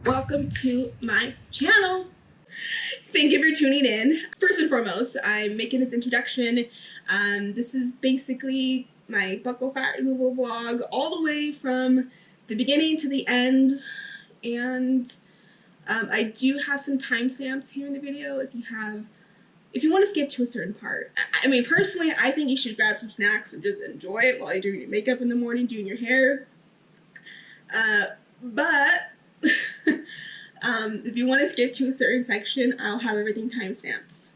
Welcome to my channel. Thank you for tuning in. First and foremost, I'm making this introduction. This is basically my buccal fat removal vlog all the way from the beginning to the end, and I do have some timestamps here in the video if you want to skip to a certain part. I mean, personally, I think you should grab some snacks and just enjoy it while you're doing your makeup in the morning, doing your hair. But if you want to skip to a certain section, I'll have everything timestamps.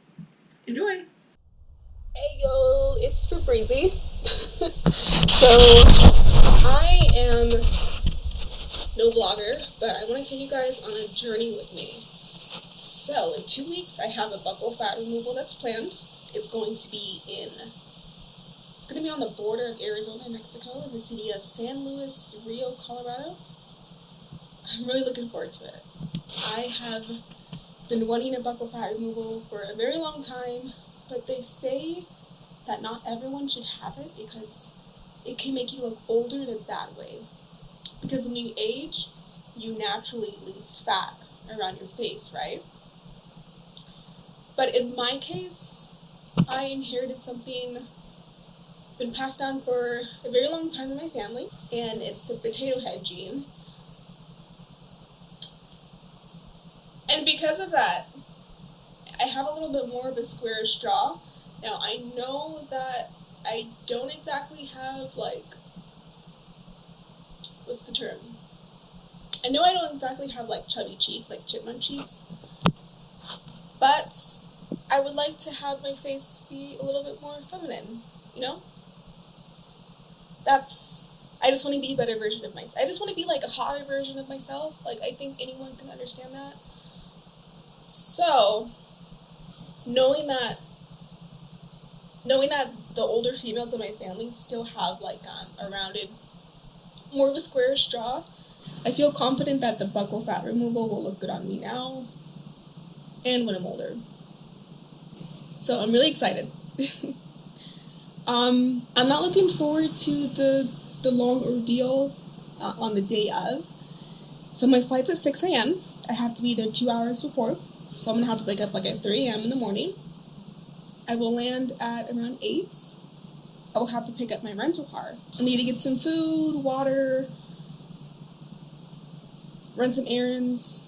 Enjoy! Hey yo, it's Breezy. So, I am no vlogger, but I want to take you guys on a journey with me. So, in 2 weeks, I have a buccal fat removal that's planned. It's going to be on the border of Arizona and Mexico in the city of San Luis Rio, Colorado. I'm really looking forward to it. I have been wanting a buccal fat removal for a very long time, but they say that not everyone should have it because it can make you look older in a bad way. Because when you age, you naturally lose fat around your face, right? But in my case, I inherited something been passed down for a very long time in my family, and it's the potato head gene. And because of that, I have a little bit more of a squarish jaw. Now, I know that I don't exactly have, what's the term? I know I don't exactly have, chubby cheeks, like chipmunk cheeks. But I would like to have my face be a little bit more feminine, you know? I just want to be a better version of myself. I just want to be, a hotter version of myself. I think anyone can understand that. So, knowing that the older females in my family still have a rounded, more of a squarish jaw, I feel confident that the buccal fat removal will look good on me now and when I'm older. So I'm really excited. I'm not looking forward to the long ordeal on the day of. So my flight's at 6 a.m. I have to be there 2 hours before. So I'm going to have to wake up at 3 a.m. in the morning. I will land at around 8. I will have to pick up my rental car. I need to get some food, water, run some errands.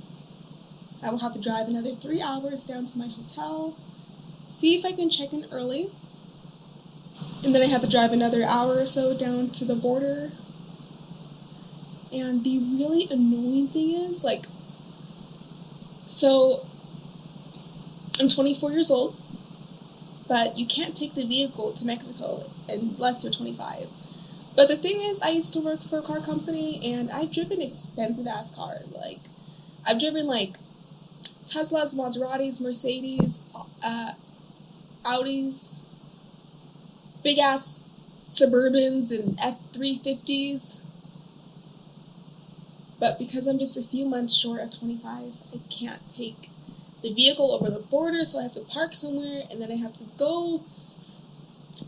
I will have to drive another 3 hours down to my hotel, see if I can check in early. And then I have to drive another hour or so down to the border. And the really annoying thing is, so I'm 24 years old, but you can't take the vehicle to Mexico unless you're 25. But the thing is, I used to work for a car company, and I've driven expensive-ass cars. I've driven, Teslas, Maseratis, Mercedes, Audis, big-ass Suburbans and F-350s. But because I'm just a few months short of 25, I can't take the vehicle over the border, so I have to park somewhere, and then I have to go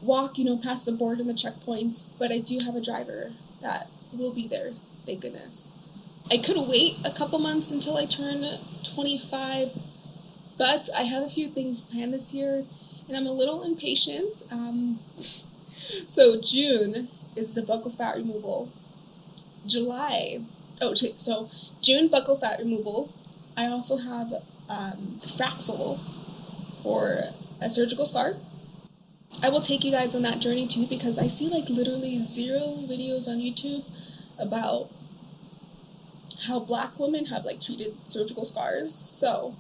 walk, past the border and the checkpoints. But I do have a driver that will be there, thank goodness. I could wait a couple months until I turn 25, but I have a few things planned this year, and I'm a little impatient. So June is the buccal fat removal. June buccal fat removal. I also have Fraxel for a surgical scar. I will take you guys on that journey too, because I see literally 0 videos on YouTube about how black women have treated surgical scars. So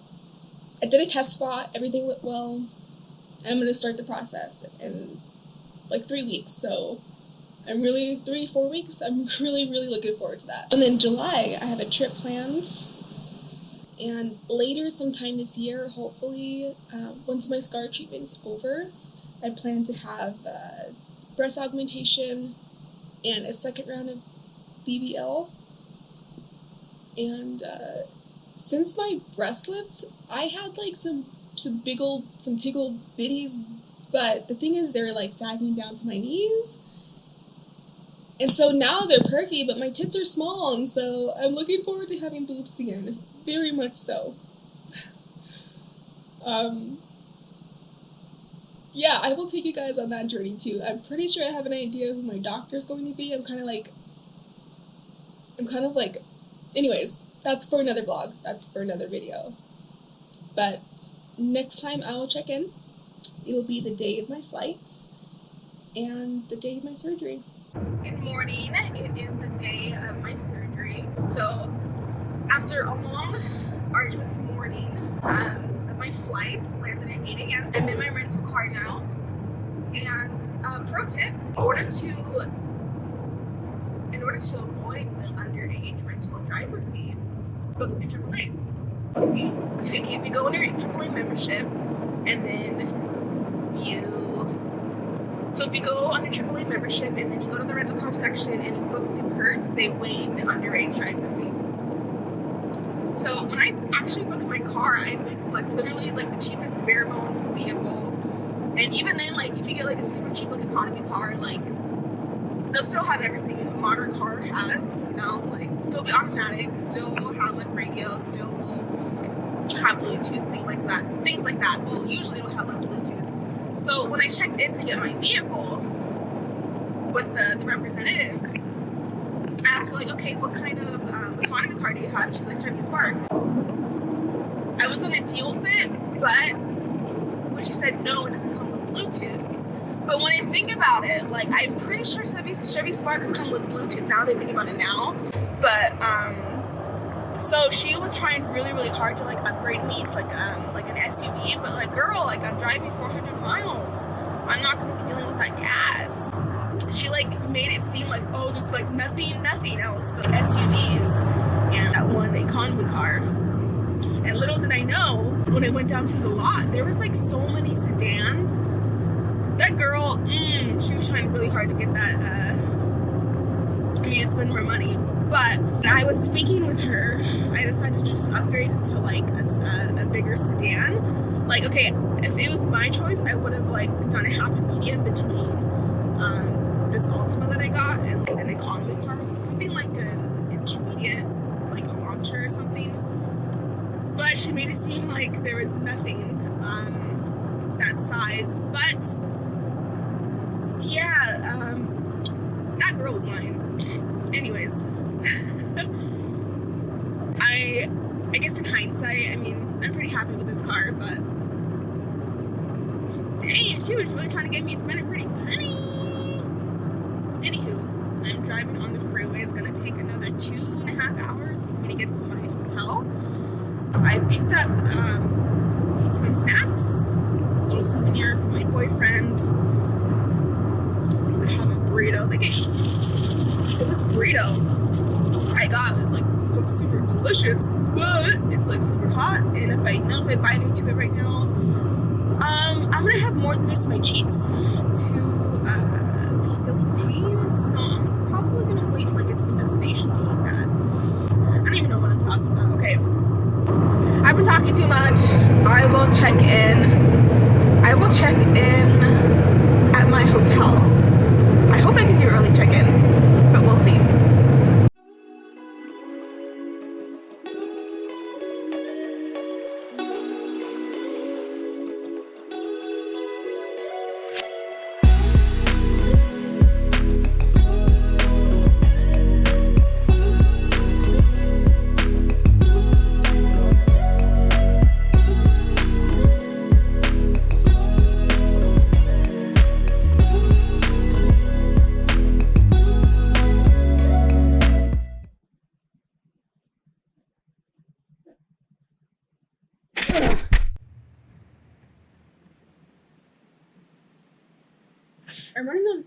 I did a test spot, everything went well. I'm going to start the process in 3 weeks. So 3-4 weeks, I'm really looking forward to that. And then July, I have a trip planned. And later, sometime this year, hopefully, once my scar treatment's over, I plan to have breast augmentation and a second round of BBL. And since my breast lifts, I had some tickled bitties, but the thing is, they're sagging down to my knees. And so now they're perky, but my tits are small, and so I'm looking forward to having boobs again. Very much so. Yeah, I will take you guys on that journey too. I'm pretty sure I have an idea who my doctor's going to be. I'm kind of like, anyways, that's for another vlog. That's for another video. But next time I will check in. It'll be the day of my flight and the day of my surgery. Good morning. It is the day of my surgery. So after a long, arduous morning of my flight, landed at 8 a.m. I'm in my rental car now. And pro tip, in order to avoid the underage rental driver fee, book the AAA. If you go under AAA membership, and then if you go on a AAA membership and then you go to the rental car section and you book through Hertz, they waive the underage driver fee. So when I actually booked my car, I picked literally the cheapest bare bone vehicle. And even then, if you get a super cheap economy car, they'll still have everything a modern car has, still be automatic, still will have radio, still will have Bluetooth, things like that. Well, usually it'll have Bluetooth. So when I checked in to get my vehicle with the representative, I asked her okay, what kind of economy car do you have? She's like, Chevy Spark. I was gonna deal with it, but when she said no, it doesn't come with Bluetooth. But when I think about it, I'm pretty sure Chevy Sparks come with Bluetooth now that I think about it now. But so she was trying really, really hard to upgrade me to an SUV, but girl, I'm driving 400 miles. I'm not gonna be dealing with that gas. She made it seem oh, there's nothing else but SUVs and that one economy car. And little did I know, when I went down to the lot, there was so many sedans. That girl, she was trying really hard to get that, me to spend more money. But when I was speaking with her, I decided to just upgrade into a bigger sedan. Okay, if it was my choice, I would have done a happy medium between this Altima that I got and an economy car, something an intermediate, a launcher or something. But she made it seem there was nothing that size. But yeah, that girl was lying. Anyways, I guess in hindsight, I'm pretty happy with this car, but dang, she was really trying to get me to spend a pretty penny. Anywho, I'm driving on the freeway. It's gonna take another 2.5 hours for me to get to my hotel. I picked up some snacks, a little souvenir for my boyfriend. I have a burrito. So this burrito I got was looks super delicious, but it's super hot. And if I bite into it right now, I'm gonna have more than just my cheeks to be feeling pain. So I'm probably gonna wait till I get to the destination to eat that. I don't even know what I'm talking about. Okay, I've been talking too much. I will check in at my hotel. I hope I can do early check-in, but we'll see.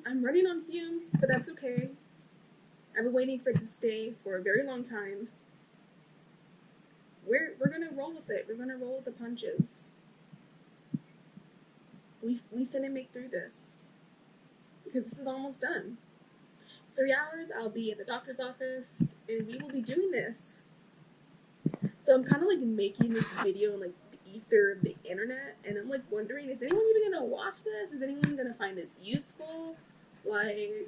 I'm running on fumes, but that's okay. I've been waiting for this day for a very long time. We're gonna roll with it. We're gonna roll with the punches. We finna make through this. Because this is almost done. 3 hours, I'll be at the doctor's office, and we will be doing this. So I'm kind of making this video in the ether of the internet, and I'm wondering, is anyone even gonna watch this? Is anyone gonna find this useful? I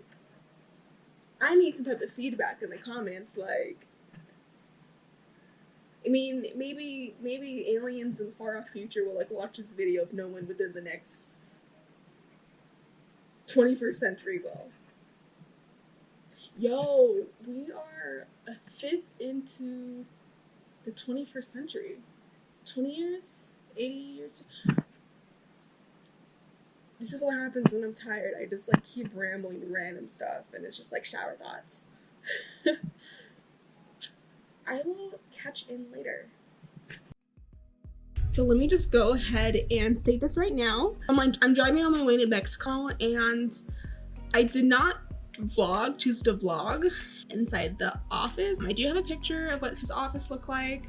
I need some type of feedback in the comments. Like, I mean, maybe aliens in the far off future will like watch this video of no one within the next 21st century will. Yo, we are a fifth into the 21st century. 20 years? 80 years? This is what happens when I'm tired. I just like keep rambling random stuff and it's just like shower thoughts. I will catch in later. So let me just go ahead and state this right now. I'm driving on my way to Mexico and I did not choose to vlog inside the office. I do have a picture of what his office looked like,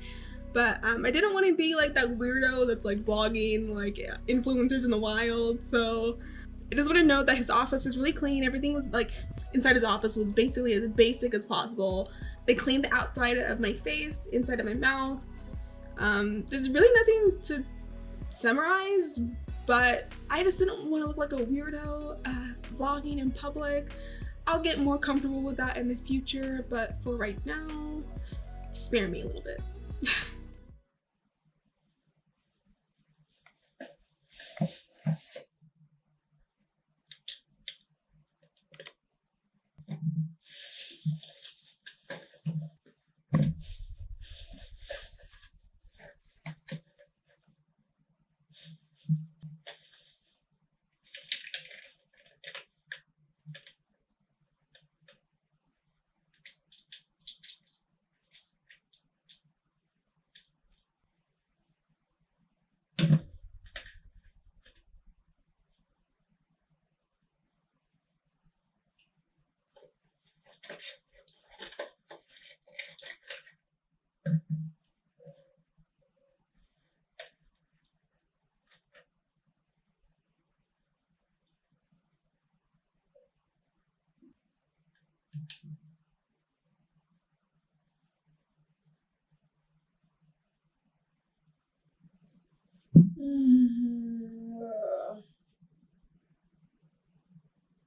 but I didn't want to be like that weirdo that's like vlogging like influencers in the wild. So I just want to note that his office was really clean. Everything was like inside his office was basically as basic as possible. They cleaned the outside of my face, inside of my mouth. There's really nothing to summarize, but I just didn't want to look like a weirdo vlogging in public. I'll get more comfortable with that in the future, but for right now, spare me a little bit.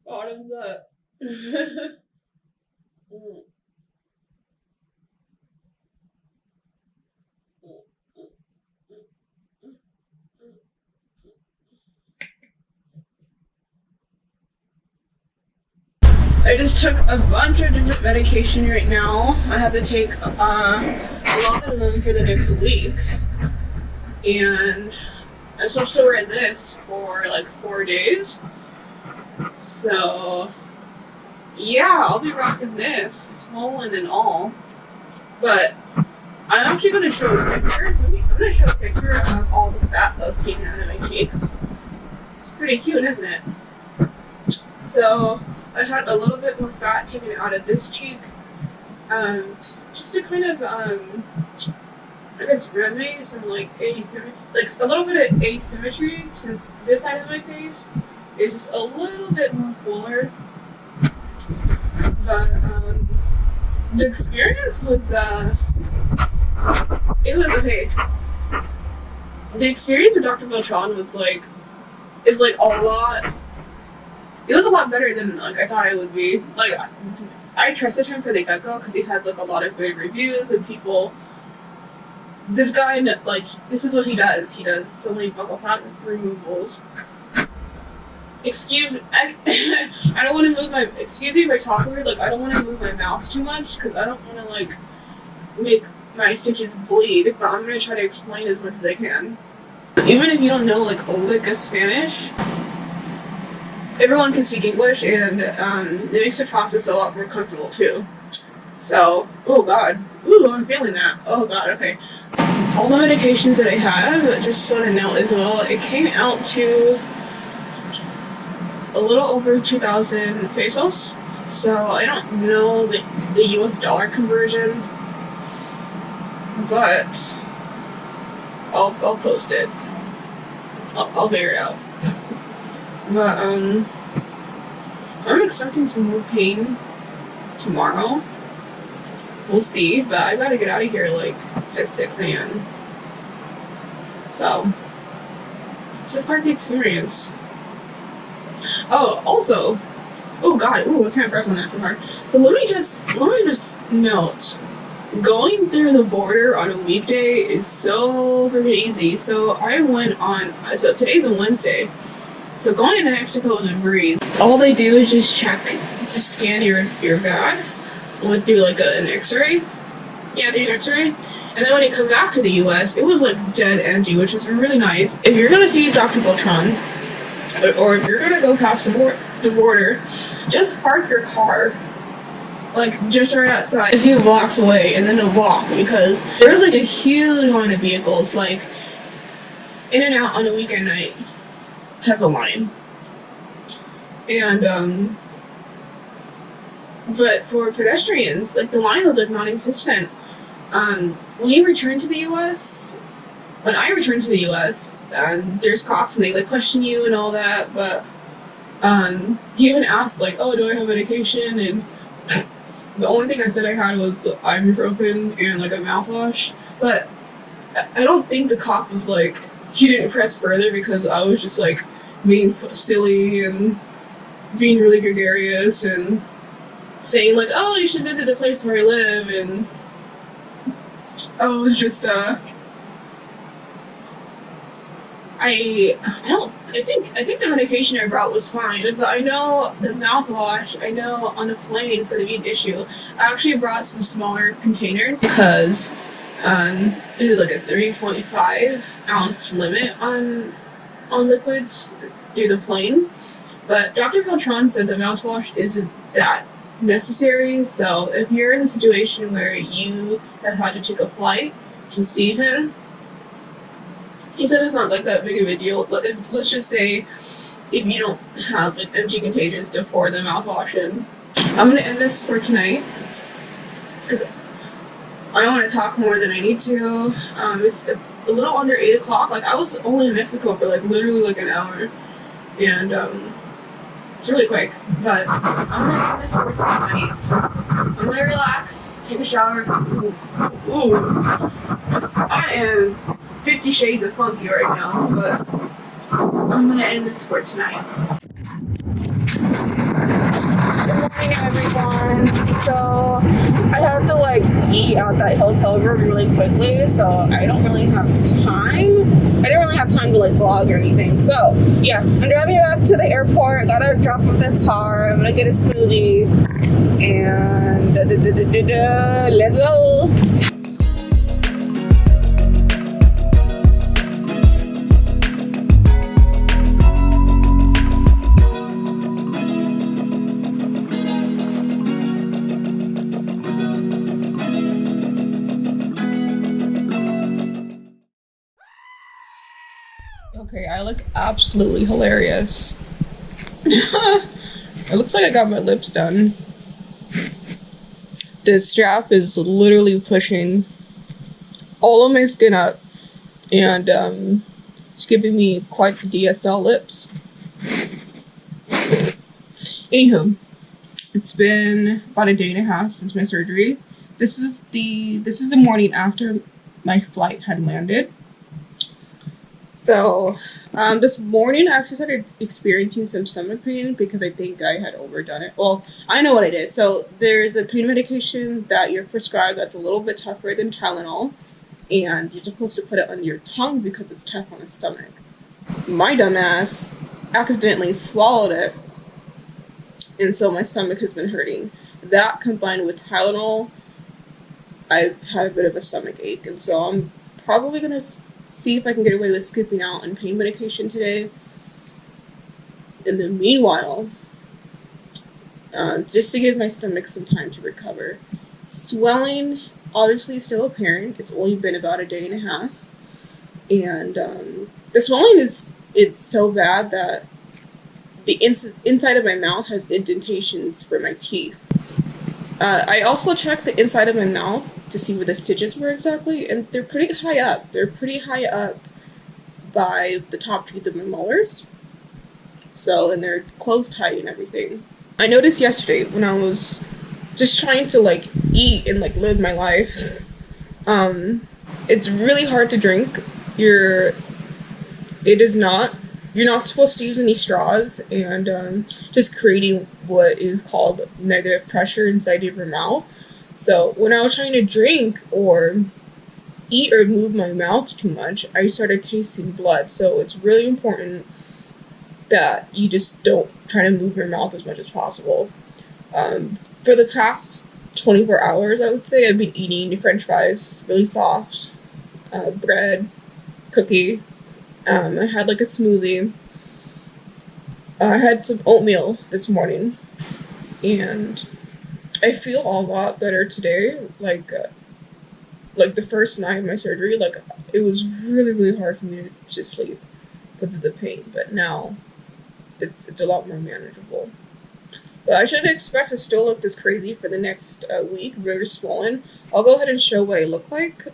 What is that? I just took a bunch of different medication right now. I have to take a lot of them for the next week. And I'm supposed to wear this for like 4 days. So, yeah, I'll be rocking this, swollen and all. But I'm actually going to show a picture. I'm going to show a picture of all the fat that was taken out of my cheeks. It's pretty cute, isn't it? So, I had a little bit more fat taken out of this cheek. Just to kind of, I guess, remedy some like asymmetry, like a little bit of asymmetry, since this side of my face is just a little bit more fuller. But the experience was it was okay. The experience with Dr. Beltran was like a lot. It was a lot better than like I thought it would be. Like I trusted him for the get-go because he has like a lot of good reviews and people. This guy, like, this is what he does. He does so many buccal fat removals. I don't want to move my, excuse me if I talk weird, like, I don't want to move my mouth too much, because I don't want to, like, make my stitches bleed, but I'm going to try to explain as much as I can. Even if you don't know, like, a lick of Spanish, everyone can speak English, and it makes the process a lot more comfortable, too. So, oh god. Ooh, I'm feeling that. Oh god, okay. All the medications that I have, just so to note as well, it came out to a little over 2,000 pesos. So I don't know the US dollar conversion, but I'll post it. I'll figure it out. But I'm expecting some more pain tomorrow. We'll see, but I gotta get out of here like at 6 a.m. So it's just part of the experience. Oh, also, Oh God, ooh, I can't press on that too hard. So let me just note, going through the border on a weekday is so freaking easy. So I went on, so today's a Wednesday. So going into Mexico is a breeze. All they do is just scan your bag, went through like an x-ray. Yeah, through an x-ray. And then when you come back to the US, it was like dead empty, which is really nice. If you're gonna see Dr. Beltran, or if you're gonna go past the border, just park your car like just right outside a few blocks away and then walk, because there's like a huge line of vehicles like in and out on a weekend night type of line. And but for pedestrians, like the line was like non-existent. When you return to the US, when I returned to the US, there's cops and they like question you and all that, but he even asked like, oh, do I have medication? And the only thing I said I had was ibuprofen and like a mouthwash. But I don't think the cop was like, he didn't press further because I was just like being silly and being really gregarious and saying like, oh, you should visit the place where I live, and I was just I think the medication I brought was fine, but I know the mouthwash, I know on the plane it's gonna be an issue. I actually brought some smaller containers because there's like a 3.5 ounce limit on liquids through the plane. But Dr. Beltran said the mouthwash isn't that necessary, so if you're in a situation where you have had to take a flight to see him, he said it's not like that big of a deal. Let's just say if you don't have like empty containers to pour the mouthwash in. I'm gonna end this for tonight because I don't want to talk more than I need to. It's a little under 8 o'clock. Like I was only in Mexico for like literally like an hour, and it's really quick. But I'm gonna end this for tonight. I'm gonna relax, take a shower. Ooh. I am 50 shades of funky right now, but I'm gonna end this for tonight. Good morning, everyone. So I had to like eat out that hotel room really quickly, so I don't really have time. I didn't really have time to like vlog or anything. So yeah, I'm driving back to the airport. Gotta drop off this car. I'm gonna get a smoothie and let's go. Okay, I look absolutely hilarious. It looks like I got my lips done. The strap is literally pushing all of my skin up, and it's giving me quite the DSL lips. Anywho, it's been about a day and a half since my surgery. This is the morning after my flight had landed. So, this morning I actually started experiencing some stomach pain because I think I had overdone it. Well, I know what I did. So, there's a pain medication that you're prescribed that's a little bit tougher than Tylenol, and you're supposed to put it under your tongue because it's tough on the stomach. My dumbass accidentally swallowed it, and so my stomach has been hurting. That combined with Tylenol, I've had a bit of a stomach ache, and so I'm probably going to see if I can get away with skipping out on pain medication today. In the meanwhile, just to give my stomach some time to recover. Swelling, obviously still apparent. It's only been about a day and a half. And the swelling it's so bad that the inside of my mouth has indentations for my teeth. I also checked the inside of my mouth to see where the stitches were exactly, and they're pretty high up. They're pretty high up by the top teeth of my molars. So, and they're close tight and everything. I noticed yesterday when I was just trying to like eat and like live my life, it's really hard to drink. It is not you're not supposed to use any straws, and just creating what is called negative pressure inside of your mouth. So when I was trying to drink or eat or move my mouth too much, I started tasting blood. So it's really important that you just don't try to move your mouth as much as possible. For the past 24 hours, I would say, I've been eating French fries, really soft, bread, cookie. I had like a smoothie. I had some oatmeal this morning, and I feel a lot better today. Like the first night of my surgery, like it was really, really hard for me to sleep because of the pain. But now, it's a lot more manageable. But I shouldn't expect to still look this crazy for the next week, very swollen. I'll go ahead and show what I look like.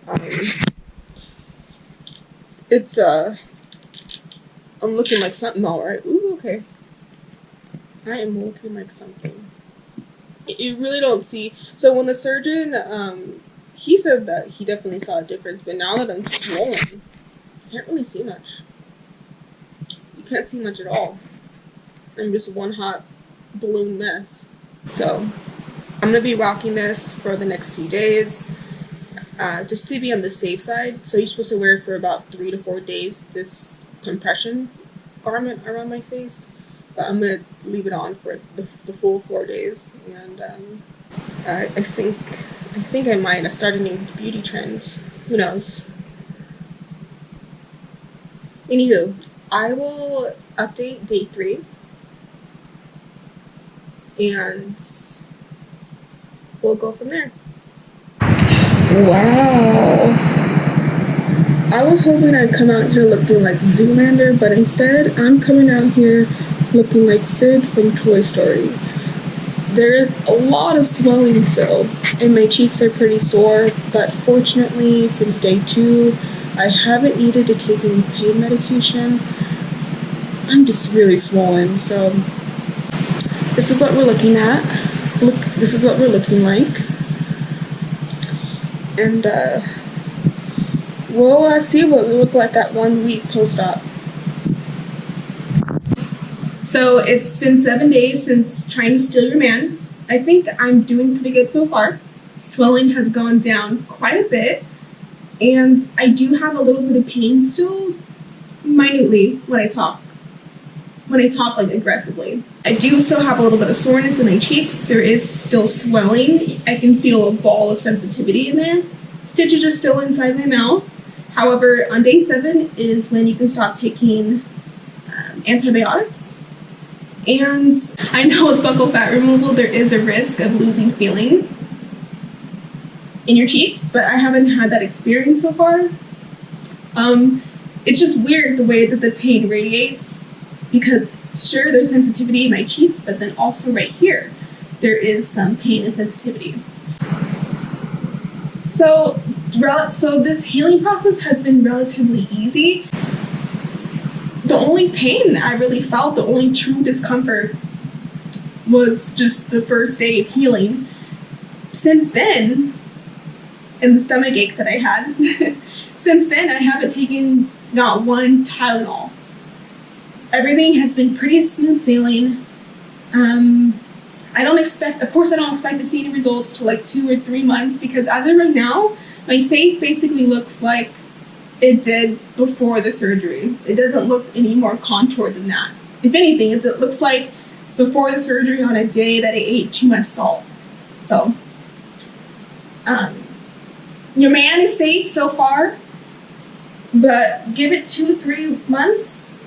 It's I'm looking like something, alright. Ooh, okay. I am looking like something. You really don't see. So when the surgeon, he said that he definitely saw a difference, but now that I'm swollen, I can't really see much. You can't see much at all. I'm just one hot balloon mess. So I'm gonna be rocking this for the next few days, just to be on the safe side. So you're supposed to wear it for about 3 to 4 days, this compression garment around my face, but I'm gonna leave it on for the full 4 days. And I think I might start a new beauty trend. Who knows? Anywho, I will update day 3, and we'll go from there. Wow. I was hoping I'd come out here looking like Zoolander, but instead I'm coming out here looking like Sid from Toy Story. There is a lot of swelling still, and my cheeks are pretty sore, but fortunately, since day 2, I haven't needed to take any pain medication. I'm just really swollen, so this is what we're looking at. This is what we're looking like. And we'll see what we look like at 1 week post-op. So it's been 7 days since trying to steal your man. I think I'm doing pretty good so far. Swelling has gone down quite a bit, and I do have a little bit of pain still, minutely, when I talk like aggressively. I do still have a little bit of soreness in my cheeks. There is still swelling. I can feel a ball of sensitivity in there. Stitches are still inside my mouth. However, on day 7 is when you can stop taking antibiotics. And I know with buccal fat removal, there is a risk of losing feeling in your cheeks, but I haven't had that experience so far. It's just weird the way that the pain radiates, because sure, there's sensitivity in my cheeks, but then also right here, there is some pain and sensitivity. So this healing process has been relatively easy. The only pain I really felt, the only true discomfort, was just the first day of healing. Since then, and the stomach ache that I had, since then I haven't taken not one Tylenol. Everything has been pretty smooth sailing. I don't expect to see any results till like 2 or 3 months, because as of right now, my face basically looks like it did before the surgery. It doesn't look any more contoured than that. If anything, it looks like before the surgery on a day that I ate too much salt. So, your man is safe so far, but give it 2-3 months,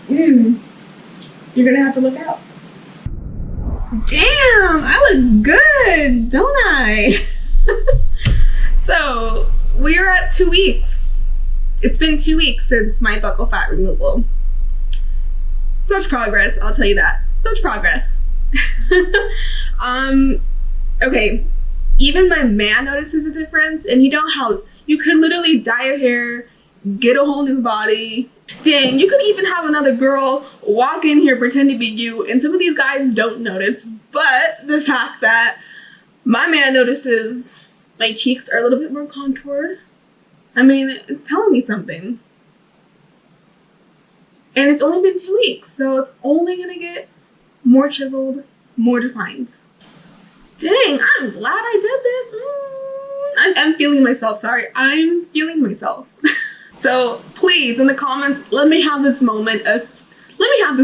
you're gonna have to look out. Damn, I look good, don't I? So, we're at 2 weeks. It's been 2 weeks since my buccal fat removal. Such progress, I'll tell you that. Such progress. Okay, even my man notices a difference, and you know how you could literally dye your hair, get a whole new body. Dang, you could even have another girl walk in here, pretend to be you, and some of these guys don't notice, but the fact that my man notices my cheeks are a little bit more contoured, I mean, it's telling me something. And it's only been 2 weeks, so it's only gonna get more chiseled, more defined. Dang, I'm glad I did this. I'm feeling myself, sorry. I'm feeling myself. So please, in the comments, let me have this moment. Let me have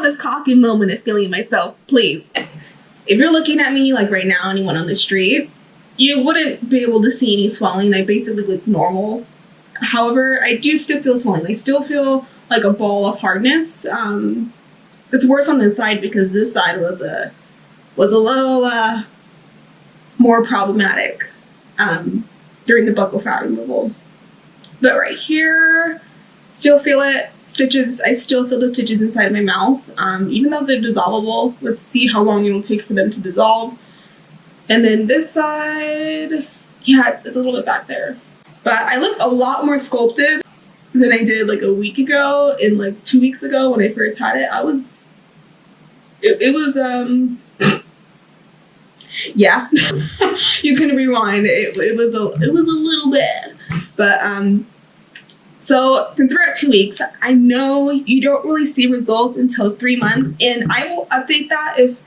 this cocky moment of feeling myself, please. If you're looking at me like right now, anyone on the street, you wouldn't be able to see any swelling. I basically look normal. However, I do still feel swelling. I still feel like a ball of hardness. It's worse on this side because this side was a little more problematic during the buccal fat removal. But right here, still feel it. Stitches, I still feel the stitches inside of my mouth, even though they're dissolvable. Let's see how long it'll take for them to dissolve. And then this side, yeah, it's a little bit back there. But I look a lot more sculpted than I did like a week ago and like 2 weeks ago when I first had it. Yeah, you can rewind. It was a little bit, but so since we're at 2 weeks, I know you don't really see results until 3 months, and I will update that if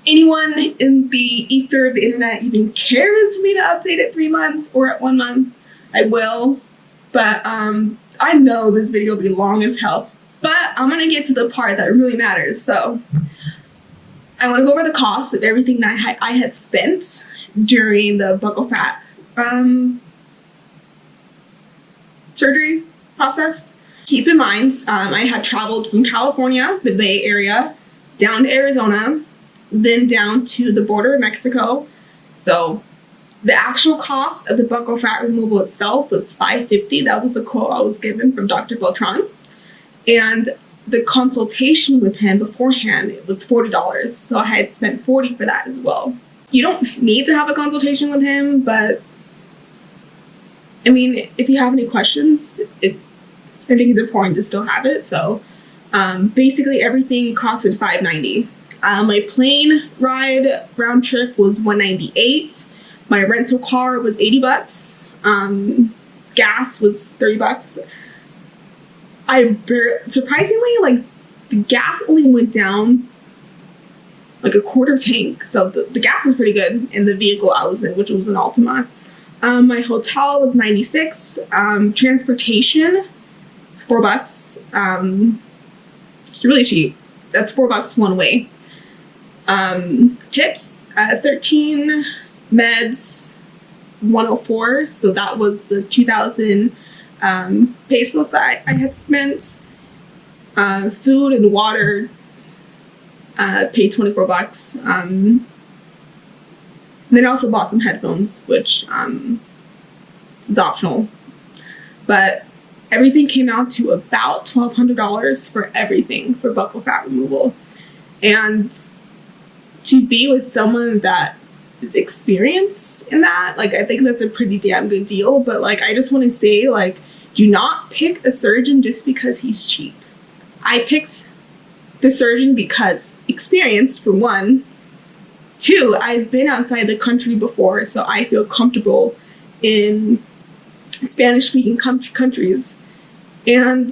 anyone in the ether of the internet even cares for me to update at 3 months or at 1 month. I will, but I know this video will be long as hell. But I'm gonna get to the part that really matters. So I want to go over the cost of everything that I had spent during the buccal fat surgery process. Keep in mind, I had traveled from California, the Bay Area, down to Arizona, then down to the border of Mexico. So the actual cost of the buccal fat removal itself was $550. That was the quote I was given from Dr. Beltran. And the consultation with him beforehand, it was $40. So I had spent $40 for that as well. You don't need to have a consultation with him, but I mean, if you have any questions, I think it's important to still have it. So basically everything costed $590. My plane ride round trip was $198. My rental car was $80. Gas was $30. Surprisingly, like, the gas only went down like a quarter tank. So the gas was pretty good in the vehicle I was in, which was an Altima. My hotel was $96. Transportation, $4. It's really cheap. That's $4 one way. Tips, 13. Meds, 104. So that was the 2,000 pesos that I had spent. Food and water, paid $24. Then I also bought some headphones, which is optional. But everything came out to about $1,200 for everything for buccal fat removal. And to be with someone that is experienced in that, like, I think that's a pretty damn good deal. But like, I just want to say, like, do not pick a surgeon just because he's cheap. I picked the surgeon because experienced, for one. 2, I've been outside the country before, so I feel comfortable in Spanish-speaking countries. And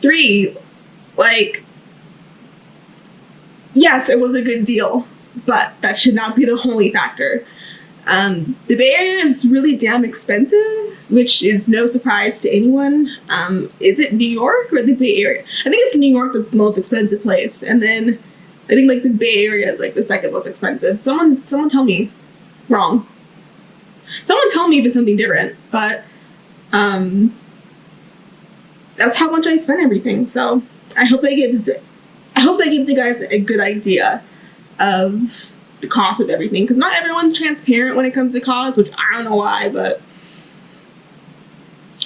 3, like, yes, it was a good deal, but that should not be the only factor. The Bay Area is really damn expensive, which is no surprise to anyone. Is it New York or the Bay Area? I think it's New York that's the most expensive place, and then I think like the Bay Area is like the second most expensive. Someone tell me wrong. Someone tell me if it's something different, but that's how much I spent everything. So I hope that gives you guys a good idea of the cost of everything, because not everyone's transparent when it comes to cost, which I don't know why, but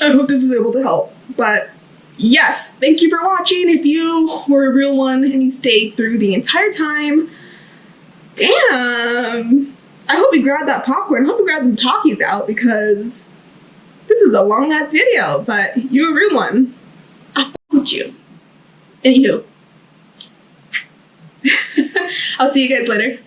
I hope this was able to help. But yes, thank you for watching. If you were a real one and you stayed through the entire time, damn, I hope you grabbed that popcorn. I hope you grabbed them Takis out, because this is a long ass video, but you're a real one. I'll fuck with you. Anywho, I'll see you guys later.